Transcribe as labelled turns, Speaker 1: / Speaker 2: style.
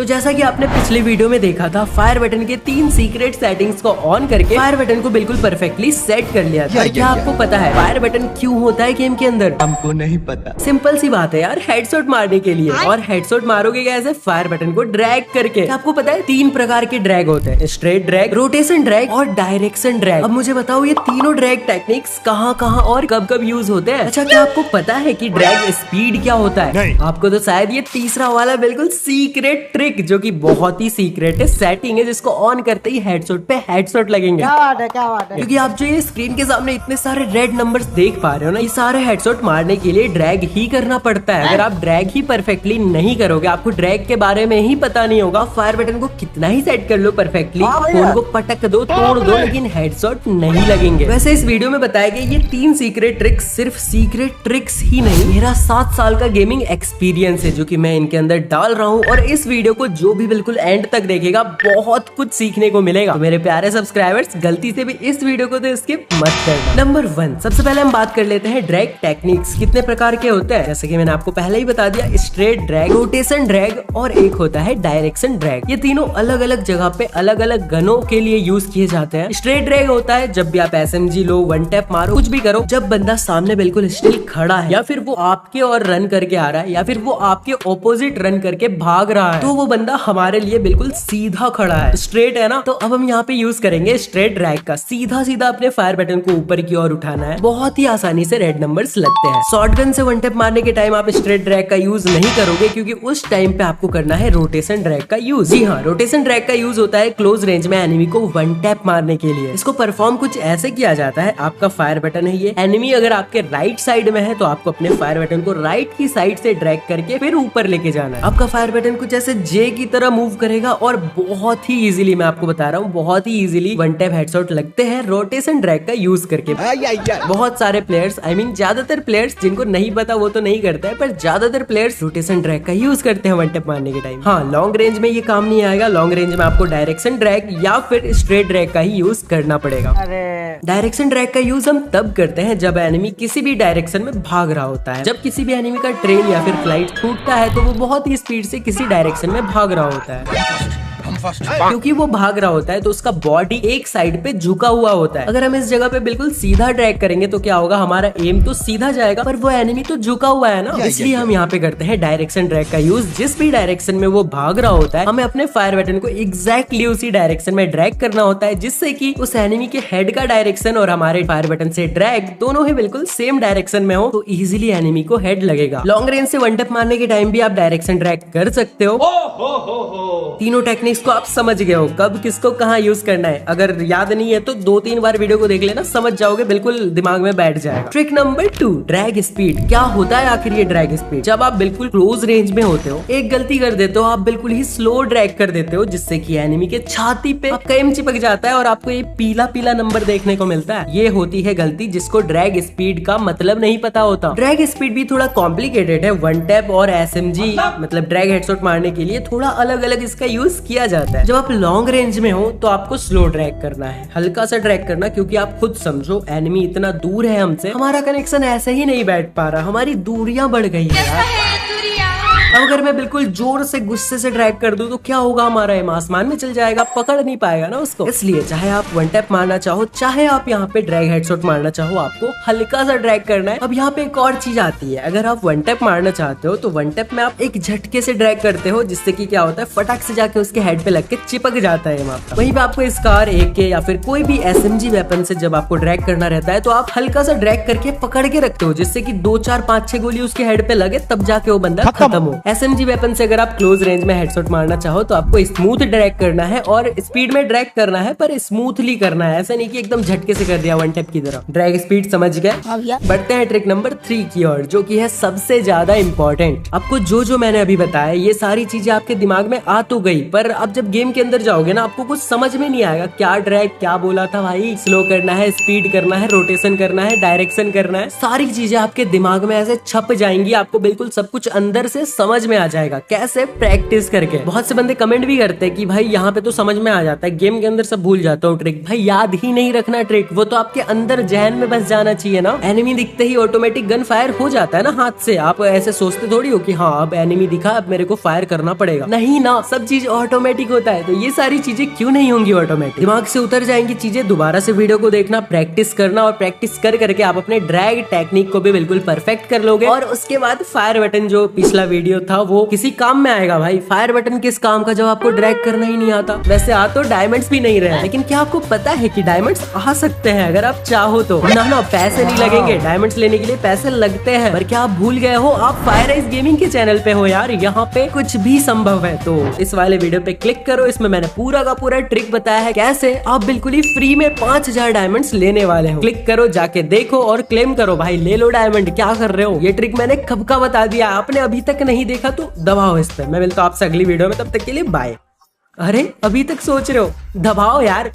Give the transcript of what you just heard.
Speaker 1: तो जैसा कि आपने पिछले वीडियो में देखा था, फायर बटन के 3 सीक्रेट सेटिंग्स को ऑन करके फायर बटन को बिल्कुल परफेक्टली सेट कर लिया था। क्या आपको पता है फायर बटन क्यों होता है गेम के अंदर?
Speaker 2: हमको नहीं पता।
Speaker 1: सिंपल सी बात है यार, हेडशॉट मारने के लिए। और हेडशॉट मारोगे कैसे? फायर बटन को ड्रैग करके। आपको पता है 3 प्रकार के ड्रैग होते हैं, स्ट्रेट ड्रैग, रोटेशन ड्रैग और डायरेक्शन ड्रैग। अब मुझे बताओ ये तीनों ड्रैग टेक्निक्स कहाँ कहाँ और कब कब यूज होते हैं? अच्छा, क्या आपको पता है कि ड्रैग स्पीड क्या होता है? नहीं। आपको तो शायद ये तीसरा वाला बिल्कुल सीक्रेट ट्रिक, जो कि बहुत ही सीक्रेट है, सेटिंग है, जिसको ऑन करते ही हेडशॉट पे हेडशॉट लगेंगे।
Speaker 3: क्या बात है, क्या बात है।
Speaker 1: क्योंकि आप जो ये स्क्रीन के सामने इतने सारे रेड नंबर्स देख पा रहे हो ना, ये सारे हेडशॉट मारने के लिए ड्रैग ही करना पड़ता है। अगर आप ड्रैग ही परफेक्टली नहीं करोगे, आपको ड्रैग के बारे में ही पता नहीं होगा, फायर बटन को कितना ही सेट कर लो परफेक्टली, फोन को पटक दो, तोड़ दो, लेकिन हेडशॉट नहीं लगेंगे। वैसे इस वीडियो में बताया गया ये 3 सीक्रेट ट्रिक्स सिर्फ सीक्रेट ट्रिक्स ही नहीं, मेरा 7 साल का गेमिंग एक्सपीरियंस है जो कि मैं इनके अंदर डाल रहा हूँ। और इस वीडियो को जो भी बिल्कुल एंड तक देखेगा बहुत कुछ सीखने को मिलेगा। तो मेरे प्यारे सब्सक्राइबर्स, गलती से भी इस वीडियो को तो स्किप मत करना। नंबर 1, सबसे पहले हम बात कर लेते हैं ड्रैग टेक्निक्स कितने प्रकार के होते हैं। जैसे कि मैंने आपको पहले ही बता दिया, स्ट्रेट ड्रैग, रोटेशन ड्रैग और एक होता है डायरेक्शन ड्रैग। ये तीनों अलग अलग जगह पे अलग अलग गनों के लिए यूज किए जाते हैं। स्ट्रेट ड्रैग होता है जब भी आप SMG लो, वन टैप मारो, कुछ भी करो, जब बंदा सामने बिल्कुल स्टिल खड़ा है, या फिर वो आपके और रन करके आ रहा है, या फिर वो आपके ऑपोजिट रन करके भाग रहा है, तो वो बंदा हमारे लिए बिल्कुल सीधा खड़ा है, स्ट्रेट है ना। तो अब हम यहाँ पे यूज करेंगे स्ट्रेट ड्रैग का। सीधा सीधा अपने फायर बटन को ऊपर की ओर उठाना है, बहुत ही आसानी से रेड नंबर्स लगते हैं। शॉटगन से वन टैप मारने के टाइम आप स्ट्रेट ड्रैग का यूज नहीं करोगे, क्योंकि उस टाइम पे आपको करना है रोटेशन ड्रैग का यूज। जी हाँ, रोटेशन ड्रैग का यूज होता है क्लोज रेंज में एनिमी को वन टैप मारने के लिए। इसको परफॉर्म कुछ ऐसे किया जाता है, आपका फायर बटन है ये, एनिमी अगर आपके राइट साइड में है तो आपको अपने फायर बटन को राइट की साइड से ड्रैग करके फिर ऊपर लेके जाना है। आपका फायर बटन कुछ ऐसे जे की तरह मूव करेगा और बहुत ही इजीली, मैं आपको बता रहा हूँ, बहुत ही इजीली वन टैप हेडशॉट लगते हैं रोटेशन ड्रैग का यूज करके। बहुत सारे प्लेयर्स, ज्यादातर प्लेयर्स, जिनको नहीं पता वो तो नहीं करता है, पर ज्यादातर प्लेयर्स रोटेशन ड्रैग का यूज करते हैं वन टैप मारने के टाइम। हाँ, लॉन्ग रेंज में ये काम नहीं आएगा। लॉन्ग रेंज में आपको डायरेक्शन ड्रैग या फिर स्ट्रेट ड्रैग का ही यूज करना पड़ेगा। डायरेक्शन ड्रैग का यूज हम तब करते हैं जब एनिमी किसी भी डायरेक्शन में भाग रहा होता है। जब किसी भी एनिमी का ट्रेन या फिर फ्लाइट छूटता है तो वो बहुत ही स्पीड से किसी डायरेक्शन में भाग रहा होता है। क्योंकि वो भाग रहा होता है तो उसका बॉडी एक साइड पे झुका हुआ होता है। अगर हम इस जगह पे बिल्कुल सीधा ड्रैग करेंगे तो क्या होगा, हमारा एम तो सीधा जाएगा, पर वो एनिमी तो झुका हुआ है ना। इसलिए हम यहाँ पे करते हैं डायरेक्शन ड्रैग का यूज। जिस भी डायरेक्शन में वो भाग रहा होता है, हमें अपने फायर बटन को एग्जैक्टली उसी डायरेक्शन में ड्रैग करना होता है, जिससे कि उस एनिमी के हेड का डायरेक्शन और हमारे फायर बटन से ड्रैग दोनों ही बिल्कुल सेम डायरेक्शन में हो, तो इजिली एनिमी को हेड लगेगा। लॉन्ग रेंज से वन टैप मारने के टाइम भी आप डायरेक्शन ड्रैग कर सकते हो। तीनों टेक्निक्स को आप समझ गए हो, कब किसको कहाँ यूज करना है। अगर याद नहीं है तो 2-3 बार वीडियो को देख लेना, समझ जाओगे, बिल्कुल दिमाग में बैठ जाएगा। Trick number 2, drag speed. क्या होता है आखिर ये ड्रैग स्पीड? जब आप बिल्कुल क्लोज रेंज में होते हो, एक गलती कर देते हो, आप बिल्कुल ही स्लो ड्रैग कर देते हो, जिससे कि एनिमी के छाती पे आपका एम चिपक जाता है और आपको ये पीला पीला नंबर देखने को मिलता है। ये होती है गलती, जिसको ड्रैग स्पीड का मतलब नहीं पता होता। ड्रैग स्पीड भी थोड़ा कॉम्प्लिकेटेड है। वन टैप और SMG मतलब ड्रैग हेडशॉट मारने के लिए थोड़ा अलग अलग इसका यूज किया जाता है। जब आप लॉन्ग रेंज में हो तो आपको स्लो ड्रैग करना है, हल्का सा ड्रैग करना, क्योंकि आप खुद समझो एनिमी इतना दूर है हमसे, हमारा कनेक्शन ऐसे ही नहीं बैठ पा रहा, हमारी दूरियां बढ़ गई है यार। अब अगर मैं बिल्कुल जोर से गुस्से से ड्रैग कर दूं तो क्या होगा, हमारा एम आसमान में चल जाएगा, पकड़ नहीं पाएगा ना उसको। इसलिए चाहे आप वन टैप मारना चाहो, चाहे आप यहाँ पे ड्रैग हेडशॉट मारना चाहो, आपको हल्का सा ड्रैग करना है। अब यहाँ पे एक और चीज आती है, अगर आप वन टैप मारना चाहते हो तो वन टैप में आप एक झटके से ड्रैग करते हो, जिससे कि क्या होता है, फटाक से जाके उसके हेड पे लग के चिपक जाता है आपका। वहीं पे आपको स्कार, AK या फिर कोई भी SMG वेपन से जब आपको ड्रैग करना रहता है तो आप हल्का सा ड्रैग करके पकड़ के रखते हो, जिससे कि 2, 4, 5, 6 गोली उसके हेड पे लगे, तब जाके वो बंदा खत्म हो। SMG वेपन से अगर आप क्लोज रेंज में हेडशॉट मारना चाहो तो आपको स्मूथ ड्रैग करना है और स्पीड में ड्रैग करना है, पर स्मूथली करना है, ऐसा नहीं कि एकदम झटके से कर दिया वन टैप की तरह। ड्रैग स्पीड समझ गए? बढ़ते हैं ट्रिक नंबर 3 की ओर, जो कि है सबसे ज्यादा इम्पोर्टेंट। आपको जो मैंने अभी बताया, ये सारी चीजें आपके दिमाग में आ तो गई, पर अब जब गेम के अंदर जाओगे ना, आपको कुछ समझ में नहीं आएगा, क्या ड्रैग क्या बोला था भाई, स्लो करना है, स्पीड करना है, रोटेशन करना है, डायरेक्शन करना है, सारी चीजें आपके दिमाग में ऐसे छप जाएंगी, आपको बिल्कुल सब कुछ अंदर से समझ समझ में आ जाएगा कैसे प्रैक्टिस करके। बहुत से बंदे कमेंट भी करते हैं कि भाई यहाँ पे तो समझ में आ जाता है, गेम के अंदर सब भूल जाता हूँ ट्रिक। भाई याद ही नहीं रखना ट्रिक, वो तो आपके अंदर जहन में बस जाना चाहिए ना। एनिमी दिखते ही ऑटोमेटिक गन फायर हो जाता है ना हाथ से। आप ऐसे सोचते थोड़ी हो कि हाँ अब एनिमी दिखा, अब मेरे को फायर करना पड़ेगा, नहीं ना, सब चीज ऑटोमेटिक होता है। तो ये सारी चीजें क्यों नहीं होंगी ऑटोमेटिक, दिमाग से उतर जाएंगी चीजें। दोबारा से वीडियो को देखना, प्रैक्टिस करना, और प्रैक्टिस कर करके आप अपने ड्रैग टेक्निक को भी बिल्कुल परफेक्ट कर लोगे। और उसके बाद फायर बटन, जो पिछला वीडियो था, वो किसी काम में आएगा भाई। फायर बटन किस काम का जब आपको ड्रैग करना ही नहीं आता। वैसे आ तो डायमंड्स भी नहीं रहे, लेकिन क्या आपको पता है कि डायमंड्स आ सकते हैं अगर आप चाहो तो। ना पैसे नहीं लगेंगे, डायमंड्स लेने के लिए पैसे लगते हैं। पर क्या आप भूल गए हो, आप फायर आइज गेमिंग के चैनल पे हो यार, यहाँ पे कुछ भी संभव है। तो इस वाले वीडियो पे क्लिक करो, इसमें मैंने पूरा का पूरा ट्रिक बताया है कैसे आप बिल्कुल ही फ्री में 5000 डायमंड्स लेने वाले हो। क्लिक करो, जाके देखो और क्लेम करो भाई, ले लो डायमंड। क्या कर रहे हो, ये ट्रिक मैंने कब का बता दिया, आपने अभी तक नहीं देखा तो दबाओ इस पे। मैं मिलता हूं आपसे अगली वीडियो में, तब तक के लिए बाय। अरे अभी तक सोच रहे हो, दबाओ यार।